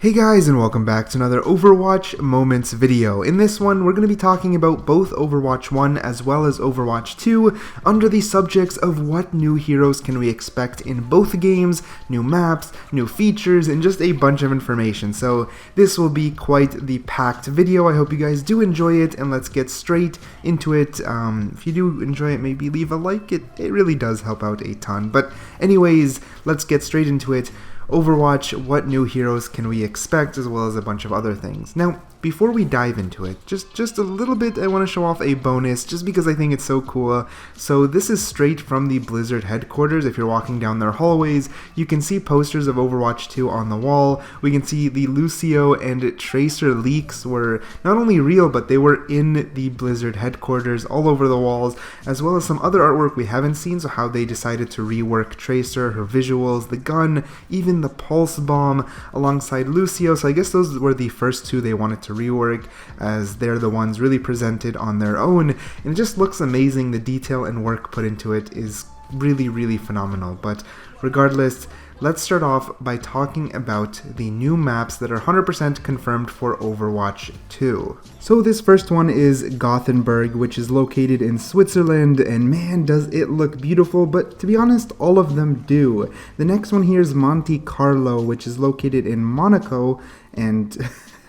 Hey guys, and welcome back to another Overwatch Moments video. In this one, we're going to be talking about both Overwatch 1 as well as Overwatch 2 under the subjects of what new heroes can we expect in both games, new maps, new features, and just a bunch of information. So this will be quite the packed video. I hope you guys do enjoy it, and let's get straight into it. If you do enjoy it, maybe leave a like. It really does help out a ton. But anyways, let's get straight into it. Overwatch, what new heroes can we expect, as well as a bunch of other things. Now, before we dive into it, just a little bit, I want to show off a bonus, just because I think it's so cool. So this is straight from the Blizzard headquarters. If you're walking down their hallways, you can see posters of Overwatch 2 on the wall. We can see the Lucio and Tracer leaks were not only real, but they were in the Blizzard headquarters all over the walls, as well as some other artwork we haven't seen, so how they decided to rework Tracer, her visuals, the gun, even the pulse bomb alongside Lucio. So I guess those were the first two they wanted to rework, as they're the ones really presented on their own, and it just looks amazing. The detail and work put into it is really phenomenal. But regardless, let's start off by talking about the new maps that are 100% confirmed for Overwatch 2. So this first one is Gothenburg, which is located in Switzerland, and man, does it look beautiful, but to be honest, all of them do. The next one here is Monte Carlo, which is located in Monaco, and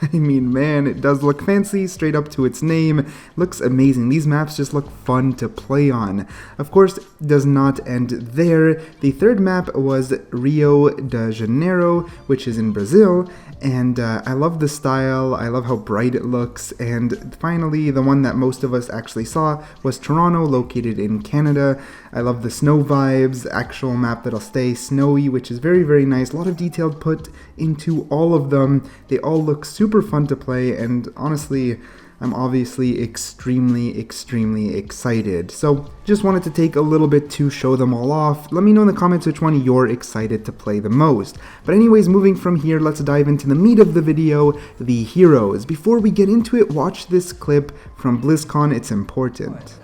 I mean, man, it does look fancy, straight up to its name. Looks amazing. These maps just look fun to play on. Of course, it does not end there. The third map was Rio de Janeiro, which is in Brazil, and I love the style. I love how bright it looks. And finally, the one that most of us actually saw was Toronto, located in Canada. I love the snow vibes, actual map that'll stay snowy, which is very nice. A lot of detail put into all of them. They all look super fun to play, and honestly, I'm obviously extremely excited. So just wanted to take a little bit to show them all off. Let me know in the comments which one you're excited to play the most. But anyways, moving from here, let's dive into the meat of the video, the heroes. Before we get into it, watch this clip from BlizzCon. It's important.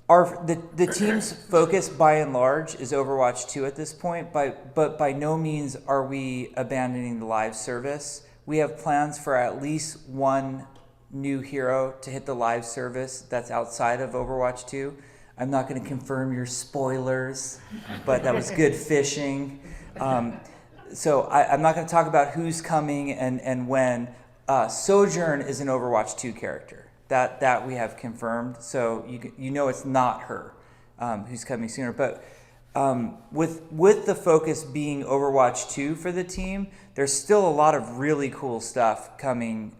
The team's focus, by and large, is Overwatch 2 at this point, but by no means are we abandoning the live service. We have plans for at least one new hero to hit the live service that's outside of Overwatch 2. I'm not going to confirm your spoilers, but that was good fishing. So I'm not going to talk about who's coming and when. Sojourn is an Overwatch 2 character. That we have confirmed, so you know it's not her who's coming sooner. But with the focus being Overwatch 2 for the team, there's still a lot of really cool stuff coming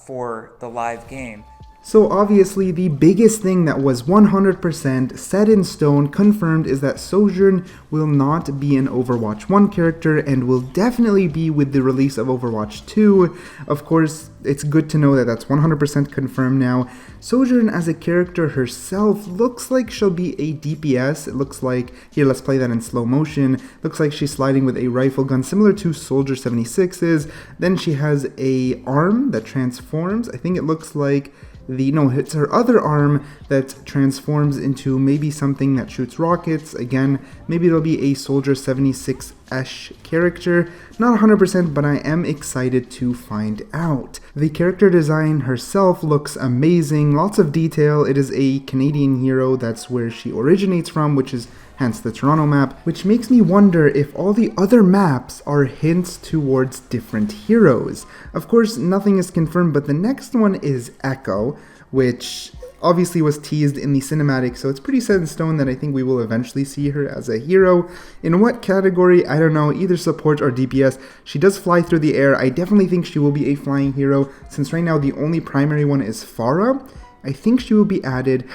for the live game. So obviously the biggest thing that was 100% set in stone, confirmed, is that Sojourn will not be an Overwatch 1 character and will definitely be with the release of Overwatch 2. Of course, it's good to know that that's 100% confirmed now. Sojourn as a character herself looks like she'll be a DPS. It looks like, here, let's play that in slow motion. Looks like she's sliding with a rifle gun similar to Soldier 76's. Then she has a arm that transforms. I think it looks like it's her other arm that transforms into maybe something that shoots rockets. Again, maybe it'll be a Soldier 76-ish character. Not 100%, but I am excited to find out. The character design herself looks amazing, lots of detail. It is a Canadian hero, that's where she originates from, which is hence the Toronto map, which makes me wonder if all the other maps are hints towards different heroes. Of course, nothing is confirmed, but the next one is Echo, which obviously was teased in the cinematic, so it's pretty set in stone that I think we will eventually see her as a hero. In what category? I don't know, either support or DPS. She does fly through the air. I definitely think she will be a flying hero, since right now the only primary one is Pharah. I think she will be added.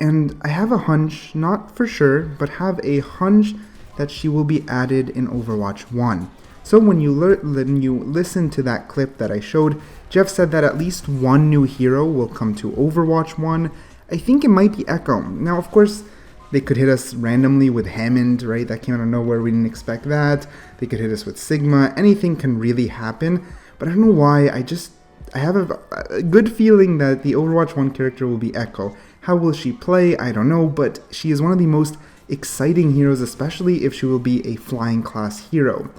And I have a hunch, not for sure, but have a hunch that she will be added in Overwatch 1. So when you listen to that clip that I showed, Jeff said that at least one new hero will come to Overwatch 1. I think it might be Echo. Now, of course, they could hit us randomly with Hammond, right? That came out of nowhere, we didn't expect that. They could hit us with Sigma. Anything can really happen, but I don't know why. I have a good feeling that the Overwatch 1 character will be Echo. How will she play? I don't know, but she is one of the most exciting heroes, especially if she will be a flying class hero.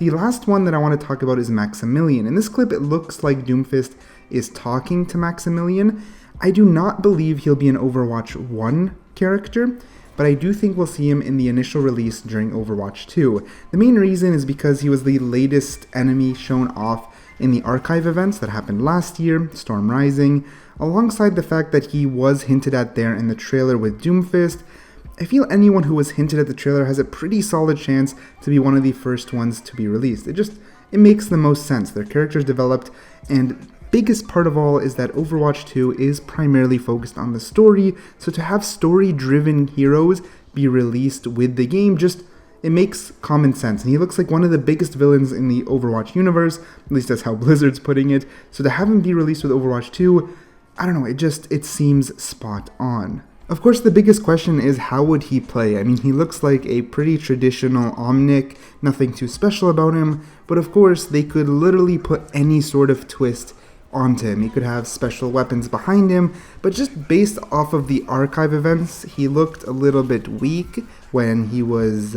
The last one that I want to talk about is Maximilian. In this clip, it looks like Doomfist is talking to Maximilian. I do not believe he'll be an Overwatch 1 character, but I do think we'll see him in the initial release during Overwatch 2. The main reason is because he was the latest enemy shown off in the archive events that happened last year, Storm Rising, alongside the fact that he was hinted at there in the trailer with Doomfist. I feel anyone who was hinted at the trailer has a pretty solid chance to be one of the first ones to be released. It makes the most sense. Their characters developed, and biggest part of all is that Overwatch 2 is primarily focused on the story, so to have story-driven heroes be released with the game, it makes common sense. And he looks like one of the biggest villains in the Overwatch universe, at least that's how Blizzard's putting it. So to have him be released with Overwatch 2, I don't know, it seems spot on. Of course, the biggest question is how would he play? I mean, he looks like a pretty traditional Omnic, nothing too special about him, but of course, they could literally put any sort of twist onto him. He could have special weapons behind him, but just based off of the archive events, he looked a little bit weak when he was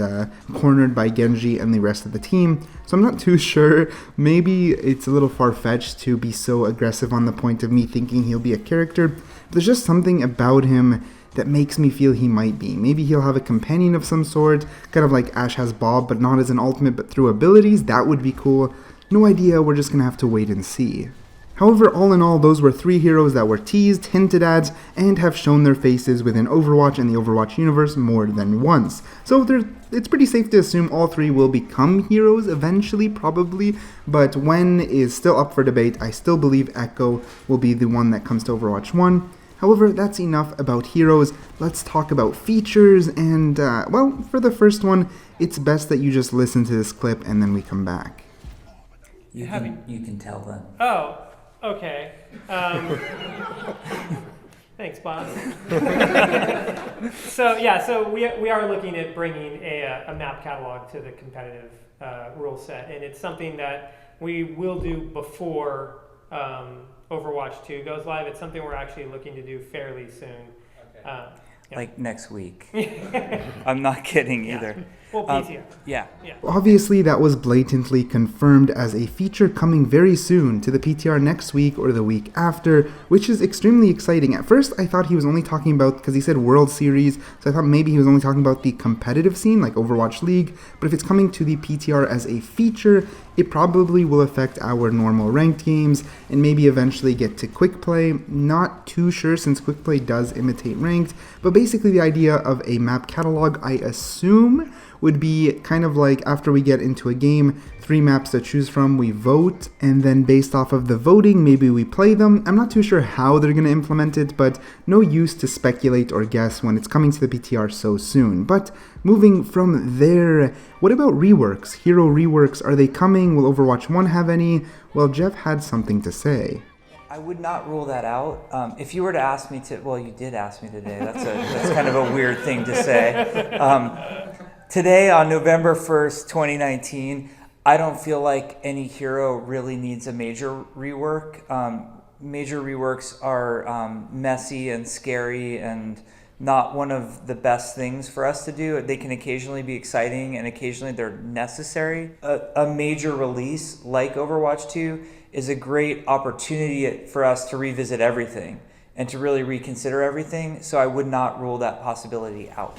cornered by Genji and the rest of the team, so I'm not too sure. Maybe it's a little far-fetched to be so aggressive on the point of me thinking he'll be a character, but there's just something about him that makes me feel he might be. Maybe he'll have a companion of some sort, kind of like Ashe has Bob, but not as an ultimate, but through abilities. That would be cool. No idea, we're just gonna have to wait and see. However, all in all, those were 3 heroes that were teased, hinted at, and have shown their faces within Overwatch and the Overwatch universe more than once. So it's pretty safe to assume all 3 will become heroes eventually, probably, but when is still up for debate. I still believe Echo will be the one that comes to Overwatch 1. However, that's enough about heroes. Let's talk about features, and, well, for the first one, it's best that you just listen to this clip and then we come back. You can tell them. Oh, okay. Thanks, boss. So we are looking at bringing a map catalog to the competitive rule set, and it's something that we will do before Overwatch 2 goes live. It's something we're actually looking to do fairly soon. Okay. Like next week. I'm not kidding either. Well, PTR. Yeah. Obviously, that was blatantly confirmed as a feature coming very soon to the PTR next week or the week after, which is extremely exciting. At first, I thought he was only talking about, because he said World Series, so I thought maybe he was only talking about the competitive scene, like Overwatch League, but if it's coming to the PTR as a feature, it probably will affect our normal ranked games, and maybe eventually get to quick play. Not too sure, since quick play does imitate ranked, but basically the idea of a map catalog, I assume, would be kind of like after we get into a game, 3 maps to choose from, we vote, and then based off of the voting, maybe we play them. I'm not too sure how they're going to implement it, but no use to speculate or guess when it's coming to the PTR so soon. But moving from there, what about reworks? Hero reworks, are they coming? Will Overwatch 1 have any? Well, Jeff had something to say. I would not rule that out. If you were to ask me to, well, you did ask me today. That's kind of a weird thing to say. Today, on November 1st, 2019, I don't feel like any hero really needs a major rework. Major reworks are messy and scary and not one of the best things for us to do. They can occasionally be exciting and occasionally they're necessary. A major release like Overwatch 2 is a great opportunity for us to revisit everything and to really reconsider everything. So I would not rule that possibility out.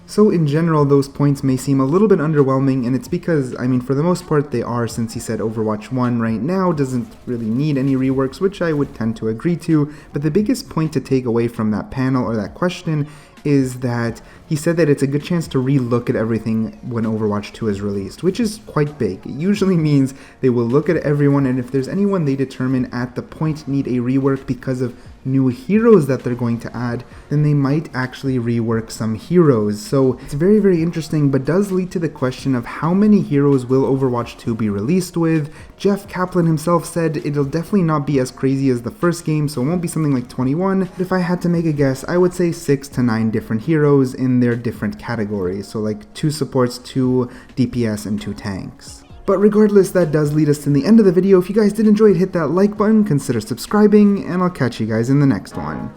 So in general, those points may seem a little bit underwhelming, and it's because, I mean, for the most part they are, since he said Overwatch 1 right now doesn't really need any reworks, which I would tend to agree to, but the biggest point to take away from that panel or that question is that he said that it's a good chance to re-look at everything when Overwatch 2 is released, which is quite big. It usually means they will look at everyone, and if there's anyone they determine at the point need a rework because of new heroes that they're going to add, then they might actually rework some heroes. So it's very, very interesting, but does lead to the question of how many heroes will Overwatch 2 be released with. Jeff Kaplan himself said it'll definitely not be as crazy as the first game, so it won't be something like 21. But if I had to make a guess, I would say 6 to 9 different heroes in their different categories. So like 2 supports, 2 DPS, and 2 tanks. But regardless, that does lead us to the end of the video. If you guys did enjoy it, hit that like button, consider subscribing, and I'll catch you guys in the next one.